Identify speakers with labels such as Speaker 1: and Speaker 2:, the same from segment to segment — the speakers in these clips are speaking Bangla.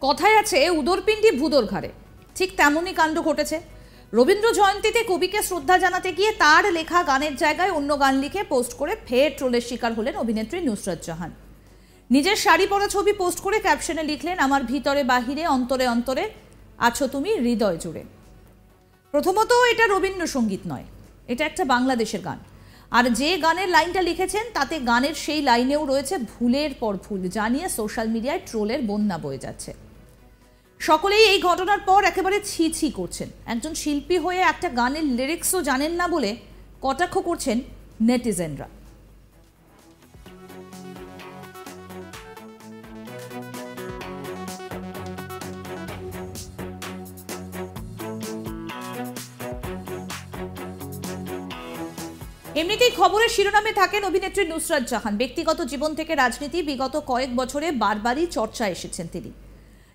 Speaker 1: কথায় আছে উদরপিণ্ডি ভুদোর ঘাড়ে, ঠিক তেমনই কাণ্ড ঘটেছে। রবীন্দ্র জয়ন্তীতে কবিকে শ্রদ্ধা জানাতে গিয়ে তার লেখা গানের জায়গায় অন্য গান লিখে পোস্ট করে ফের ট্রোলের শিকার হলেন অভিনেত্রী নুসরাত জাহান। নিজের শাড়ি পরা ছবি পোস্ট করে ক্যাপশনে লিখলেন, আমার ভিতরে বাহিরে অন্তরে অন্তরে আছো তুমি হৃদয় জুড়ে। প্রথমত এটা রবীন্দ্রসঙ্গীত নয়, এটা একটা বাংলাদেশের গান। আর যে গানের লাইনটা লিখেছেন তাতে গানের সেই লাইনেও রয়েছে ভুলের পর ভুল, জানিয়ে সোশ্যাল মিডিয়ায় ট্রোলের বন্যা বয়ে যাচ্ছে। সকলেই এই ঘটনার পর একেবারে ছি ছি করছেন। একজন শিল্পী হয়ে একটা গানের লিরিক্সও জানেন না বলে কটাক্ষ করছেন নেটিজেনরা। এমনিতেই খবরের শিরোনামে থাকেন অভিনেত্রী নুসরাত জাহান। ব্যক্তিগত জীবন থেকে রাজনীতি বিগত কয়েক বছরে বারবারই চর্চায় এসেছেন তিনি।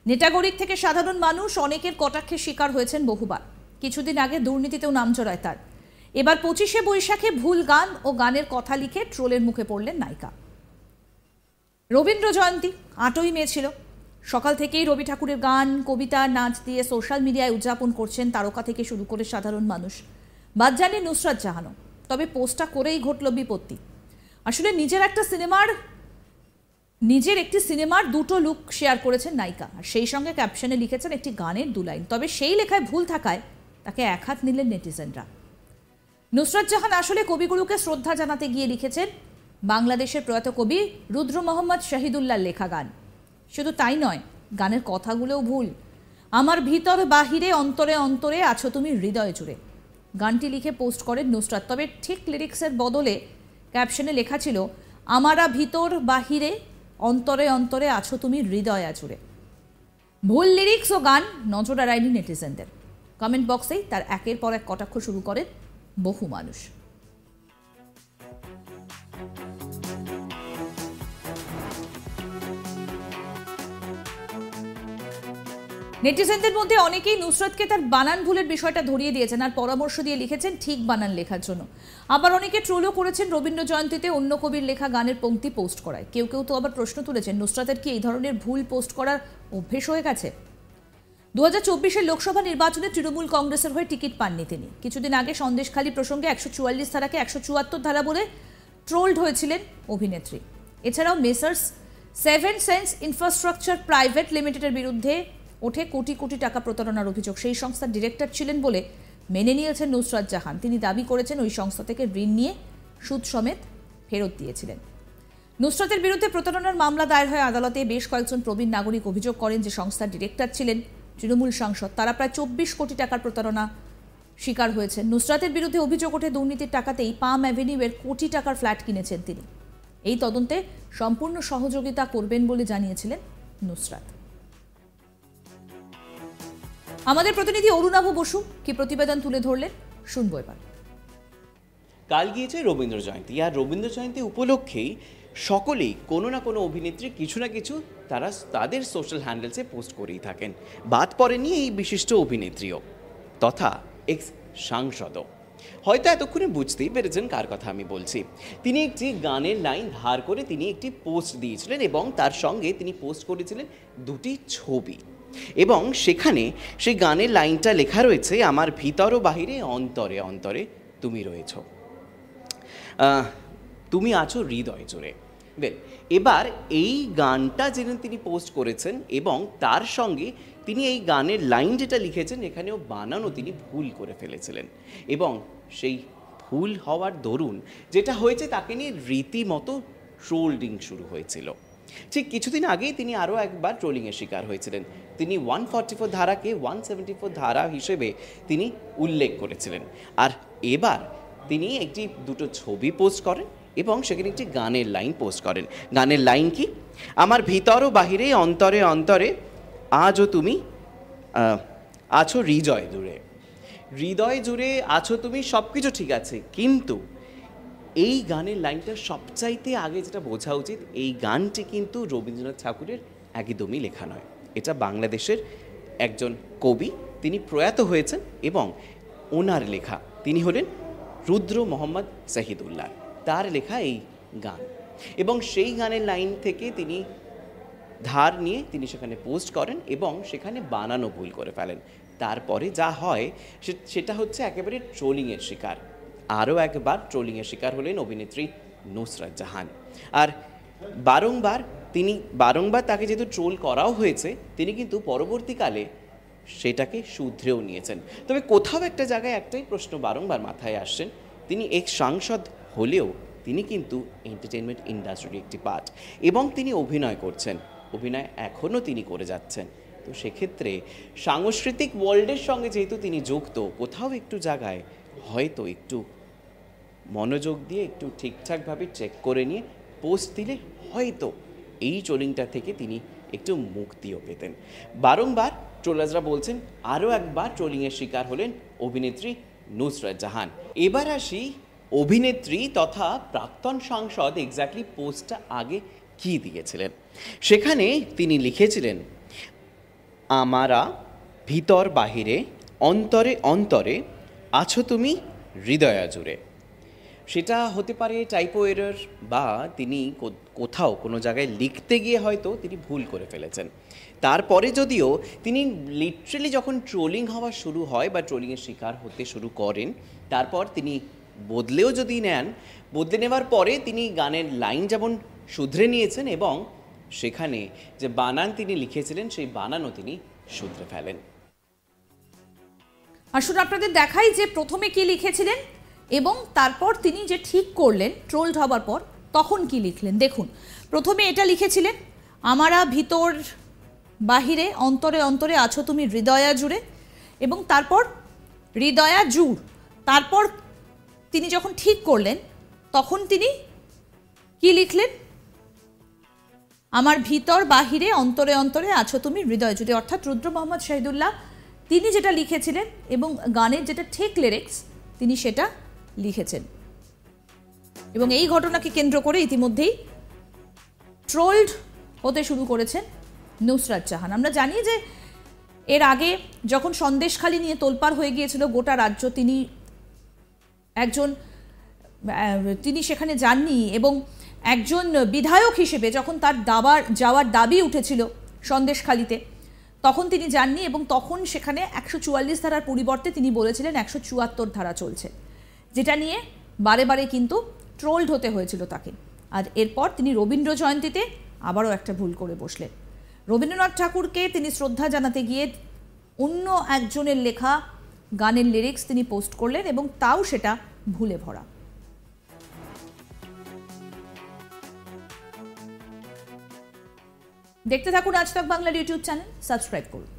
Speaker 1: নেটাগরিক থেকে সাধারণ মানুষ অনেকের কটাক্ষের শিকার হয়েছেন বহুবার। কিছুদিন আগে দুর্নীতিতেও নাম জড়ায় তার। এবার 25শে বৈশাখে ভুল গান ও গানের কথা লিখে ট্রোলের মুখে পড়লেন নায়িকা। রবীন্দ্র জয়ন্তী 8ই মে ছিল। সকাল থেকেই রবি ঠাকুরের গান, কবিতা, নাচ দিয়ে সোশ্যাল মিডিয়ায় উদযাপন করছেন তারকা থেকে শুরু করে সাধারণ মানুষ। বাদ জানি নুসরাত জাহানও। তবে পোস্টটা করেই ঘটল বিপত্তি। আসলে নিজের একটি সিনেমার দুটো লুক শেয়ার করেছেন নায়িকা, আর সেই সঙ্গে ক্যাপশনে লিখেছেন একটি গানের 2 লাইন। তবে সেই লেখায় ভুল থাকায় তাকে একহাত নিলেন নেটিজেনরা। নুসরাত জাহান আসলে কবিগুরুকে শ্রদ্ধা জানাতে গিয়ে লিখেছেন বাংলাদেশের প্রয়াত কবি রুদ্র মোহাম্মদ শহীদুল্লাহর লেখা গান। শুধু তাই নয়, গানের কথাগুলোও ভুল। আমার ভিতর বাহিরে অন্তরে অন্তরে আছো তুমি হৃদয় জুড়ে গানটি লিখে পোস্ট করেন নুসরাত। তবে ঠিক লিরিক্সের বদলে ক্যাপশনে লেখা ছিল, আমারা ভিতর বাহিরে অন্তরে অন্তরে আছো তুমি হৃদয় জুড়ে। ভুল লিরিক্স ও গান নজর এড়ায়নি নেটিজেনদের। কমেন্ট বক্সেই তার একের পর এক কটাক্ষ শুরু করেন বহু মানুষ। নেটিজেনদের মধ্যে অনেকেই নুসরাতকে তার বানান ভুলের বিষয়টা ধরিয়ে দিয়েছেন আর পরামর্শ দিয়ে লিখেছেন ঠিক বানান লেখার জন্য। আবার অনেকে ট্রোলও করেছেন রবীন্দ্র জয়ন্তীতে অন্য কবির লেখা গানের পংক্তি পোস্ট করায়। কেউ কেউ তো আবার প্রশ্ন তুলেছেন, নুসরাতের কি এই ধরনের ভুল পোস্ট করার অভ্যেস হয়ে গেছে? 2024-এর লোকসভা নির্বাচনে তৃণমূল কংগ্রেসের হয়ে টিকিট পাননি তিনি। কিছুদিন আগে সন্দেশখালী প্রসঙ্গে 144 ধারাকে 174 ধারা বলে ট্রোলড হয়েছিলেন অভিনেত্রী। এছাড়াও মেসার্স 7 সেন্স ইনফ্রাস্ট্রাকচার প্রাইভেট লিমিটেডের বিরুদ্ধে ওঠে কোটি কোটি টাকা প্রতারণার অভিযোগ। সেই সংস্থার ডিরেক্টর ছিলেন বলে মেনে নিয়েছেন নুসরাত জাহান। তিনি দাবি করেছেন ওই সংস্থা থেকে ঋণ নিয়ে সুদ সমেত ফেরত দিয়েছিলেন। নুসরাতের বিরুদ্ধে প্রতারণার মামলা দায়ের হয় আদালতে। বেশ কয়েকজন প্রবীণ নাগরিক অভিযোগ করেন যে সংস্থার ডিরেক্টর ছিলেন তৃণমূল সাংসদ। তারা প্রায় 24 কোটি টাকার প্রতারণা শিকার হয়েছেন। নুসরাতের বিরুদ্ধে অভিযোগ ওঠে দুর্নীতির টাকাতেই পাম অ্যাভিনিউয়ের কোটি টাকার ফ্ল্যাট কিনেছেন তিনি। এই তদন্তে সম্পূর্ণ সহযোগিতা করবেন বলে জানিয়েছিলেন নুসরাত। আমাদের প্রতিনিধি অরুণাভ বসু কি প্রতিবেদন তুলে ধরলেন, শুনবো এবার।
Speaker 2: কাল গিয়েছে রবীন্দ্র জয়ন্তী, আর রবীন্দ্র জয়ন্তী উপলক্ষেই সকলেই কোনো না কোনো অভিনেত্রী কিছু না কিছু তারা তাদের সোশ্যাল হ্যান্ডেলসে পোস্ট করেই থাকেন। বাদ পড়েনি এই বিশিষ্ট অভিনেত্রীও তথা এক্স সাংসদও। হয়তো এতক্ষণে বুঝতেই পেরেছেন কার কথা আমি বলছি। তিনি একটি গানের লাইন ধার করে তিনি একটি পোস্ট দিয়েছিলেন এবং তার সঙ্গে তিনি পোস্ট করেছিলেন 2টি ছবি, এবং সেখানে সেই গানের লাইনটা লেখা রয়েছে, আমার ভিতর ও বাহিরে অন্তরে অন্তরে তুমি রয়েছ, তুমি আছো হৃদয় জুড়ে। এবার এই গানটা যেদিন তিনি পোস্ট করেছেন এবং তার সঙ্গে তিনি এই গানের লাইন যেটা লিখেছেন এখানেও বানানো তিনি ভুল করে ফেলেছিলেন, এবং সেই ভুল হওয়ার দরুন যেটা হয়েছে তাকে নিয়ে রীতিমতো ট্রোলিং শুরু হয়েছিল। ঠিক কিছুদিন আগেই তিনি আরও একবার ট্রোলিংয়ের শিকার হয়েছিলেন। তিনি 144 ধারাকে 174 ধারা হিসেবে তিনি উল্লেখ করেছিলেন। আর এবার তিনি দুটো ছবি পোস্ট করেন এবং সেখানে একটি গানের লাইন পোস্ট করেন। গানের লাইন কি, আমার ভিতর ও বাহিরে অন্তরে অন্তরে আজও তুমি আছো হৃদয় জুড়ে। হৃদয় জুড়ে আছো তুমি, সব কিছু ঠিক আছে, কিন্তু এই গানের লাইনটা সবচাইতে আগে যেটা বোঝা উচিত, এই গানটি কিন্তু রবীন্দ্রনাথ ঠাকুরের একদমই লেখা নয়। এটা বাংলাদেশের একজন কবি, তিনি প্রয়াত হয়েছেন এবং ওনার লেখা। তিনি হলেন রুদ্র মোহাম্মদ শহীদুল্লাহ, তার লেখা এই গান। এবং সেই গানের লাইন থেকে তিনি ধার নিয়ে তিনি সেখানে পোস্ট করেন এবং সেখানে বানানো ভুল করে ফেলেন। তারপরে যা হয় সেটা হচ্ছে একেবারে ট্রোলিংয়ের শিকার। আরও একবার ট্রোলিংয়ের শিকার হলেন অভিনেত্রী নুসরাত জাহান। আর বারংবার তাকে যেহেতু ট্রোল করাও হয়েছে, তিনি কিন্তু পরবর্তীকালে সেটাকে শুধরেও নিয়েছেন। তবে কোথাও একটা জায়গায় একটাই প্রশ্ন বারংবার মাথায় আসছেন, তিনি এক্স সাংসদ হলেও তিনি কিন্তু এন্টারটেনমেন্ট ইন্ডাস্ট্রির একটি পার্ট এবং তিনি অভিনয় করছেন, অভিনয় এখনও তিনি করে যাচ্ছেন। তো সেক্ষেত্রে সাংস্কৃতিক ওয়ার্ল্ডের সঙ্গে যেহেতু তিনি যুক্ত, কোথাও একটু জায়গায় হয়তো একটু মনোযোগ দিয়ে একটু ঠিকঠাকভাবে চেক করে নিয়ে পোস্ট দিলে হয়তো এই ট্রোলিংটা থেকে তিনি একটু মুক্তিও পেতেন। বারংবার ট্রোলাররা বলছেন আরও একবার ট্রোলিংয়ের শিকার হলেন অভিনেত্রী নুসরাত জাহান। এবার আসি অভিনেত্রী তথা প্রাক্তন সাংসদ এক্স্যাক্টলি পোস্টটা আগে কি দিয়েছিলেন। সেখানে তিনি লিখেছিলেন, আমারা ভিতর বাহিরে অন্তরে অন্তরে আছো তুমি হৃদয়া জুড়ে। সেটা হতে পারে টাইপো এরর, বা তিনি কোথাও কোনো জায়গায় লিখতে গিয়ে হয়তো তিনি ভুল করে ফেলেছেন। তারপরে যদিও তিনি লিটারেলি যখন ট্রোলিং হওয়া শুরু হয় বা ট্রোলিংয়ের শিকার হতে শুরু করেন, তারপর তিনি বদলেও যদি নেন, বদলে নেওয়ার পরে তিনি গানের লাইন যেমন শুধরে নিয়েছেন এবং সেখানে যে বানান তিনি লিখেছিলেন সেই বানানও তিনি শুধরে ফেলেন।
Speaker 1: আসুন আপনাদের দেখাই যে প্রথমে কি লিখেছিলেন এবং তারপর তিনি যে ঠিক করলেন ট্রোলড হবার পর তখন কি লিখলেন। দেখুন, প্রথমে এটা লিখেছিলেন, আমারা ভিতর বাহিরে অন্তরে অন্তরে আছো তুমি হৃদয়া জুড়ে, এবং তারপর হৃদয়া জুড়। তারপর তিনি যখন ঠিক করলেন তখন তিনি কি লিখলেন, আমার ভিতর বাহিরে অন্তরে অন্তরে আছো তুমি হৃদয় জুড়ে। অর্থাৎ রুদ্র মোহাম্মদ শহীদুল্লাহ তিনি যেটা লিখেছিলেন এবং গানের যেটা ঠিক লিরিক্স তিনি সেটা লিখেছেন, এবং এই ঘটনাকে কেন্দ্র করে ইতিমধ্যেই ট্রোলড হতে শুরু করেছেন নুসরাত জাহান। আমরা জানি যে এর আগে যখন সন্দেশখালি নিয়ে তোলপাড় হয়ে গিয়েছিল গোটা রাজ্য, তিনি সেখানে যাননি এবং একজন বিধায়ক হিসেবে যখন তার যাওয়ার দাবি উঠেছিল সন্দেশখালিতে, তখন তিনি যাননি এবং তখন সেখানে 144 ধারার পরিবর্তে তিনি বলেছিলেন 174 ধারা চলছে, যেটা নিয়ে বারে বারে কিন্তু ট্রোলড হতে হয়েছিল তাকে। আর এরপর তিনি রবীন্দ্র জয়ন্তীতে আবারও একটা ভুল করে বসলেন। রবীন্দ্রনাথ ঠাকুরকে তিনি শ্রদ্ধা জানাতে গিয়ে অন্য একজনের লেখা গানের লিরিক্স তিনি পোস্ট করলেন এবং তাও সেটা ভুলে ভরা। দেখতে থাকুন আজ তাক বাংলার ইউটিউব চ্যানেল, সাবস্ক্রাইব করুন।